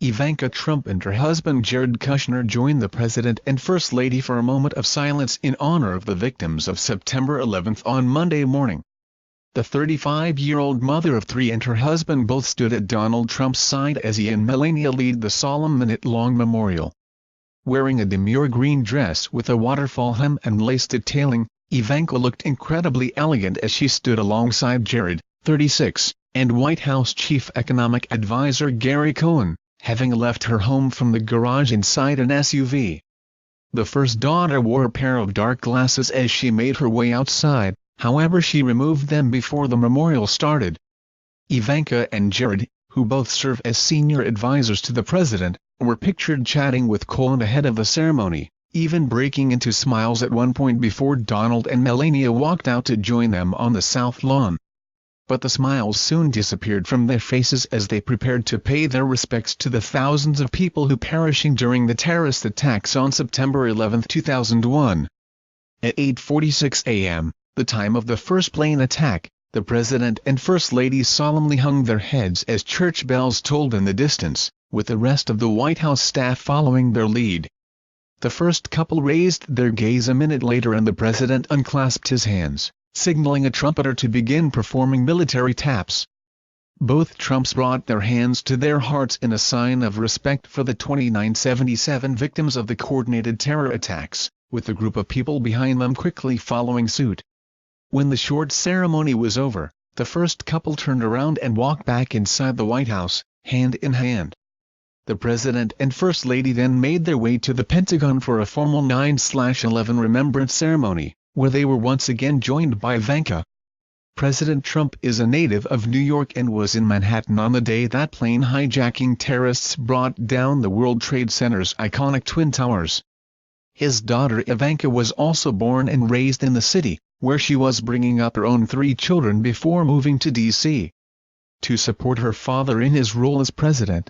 Ivanka Trump and her husband Jared Kushner joined the President and First Lady for a moment of silence in honor of the victims of September 11 on Monday morning. The 35-year-old mother of three and her husband both stood at Donald Trump's side as he and Melania lead the solemn minute-long memorial. Wearing a demure green dress with a waterfall hem and lace detailing, Ivanka looked incredibly elegant as she stood alongside Jared, 36, and White House Chief Economic Advisor Gary Cohn, having left her home from the garage inside an SUV. The first daughter wore a pair of dark glasses as she made her way outside, however she removed them before the memorial started. Ivanka and Jared, who both serve as senior advisors to the president, were pictured chatting with Cohn ahead of the ceremony, even breaking into smiles at one point before Donald and Melania walked out to join them on the South Lawn. But the smiles soon disappeared from their faces as they prepared to pay their respects to the thousands of people who perishing during the terrorist attacks on September 11, 2001. At 8:46 a.m., the time of the first plane attack, the President and First Lady solemnly hung their heads as church bells tolled in the distance, with the rest of the White House staff following their lead. The first couple raised their gaze a minute later and the President unclasped his hands, signaling a trumpeter to begin performing military taps. Both Trumps brought their hands to their hearts in a sign of respect for the 2977 victims of the coordinated terror attacks, with a group of people behind them quickly following suit. When the short ceremony was over, the first couple turned around and walked back inside the White House, hand in hand. The President and First Lady then made their way to the Pentagon for a formal 9/11 remembrance ceremony, where they were once again joined by Ivanka. President Trump is a native of New York and was in Manhattan on the day that plane hijacking terrorists brought down the World Trade Center's iconic Twin Towers. His daughter Ivanka was also born and raised in the city, where she was bringing up her own three children before moving to D.C. to support her father in his role as president.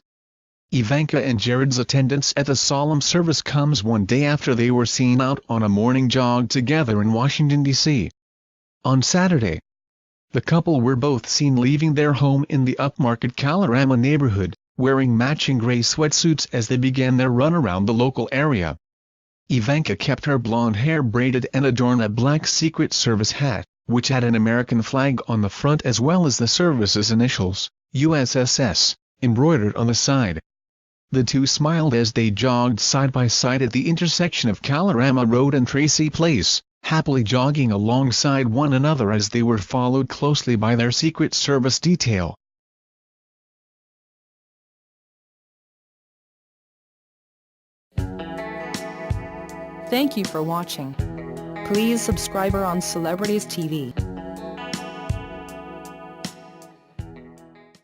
Ivanka and Jared's attendance at the solemn service comes one day after they were seen out on a morning jog together in Washington, D.C. On Saturday, the couple were both seen leaving their home in the upmarket Kalorama neighborhood, wearing matching gray sweatsuits as they began their run around the local area. Ivanka kept her blonde hair braided and adorned a black Secret Service hat, which had an American flag on the front as well as the service's initials, USSS, embroidered on the side. The two smiled as they jogged side by side at the intersection of Kalorama Road and Tracy Place, happily jogging alongside one another as they were followed closely by their Secret Service detail. Thank you for watching. Please subscribe on Celebrities TV.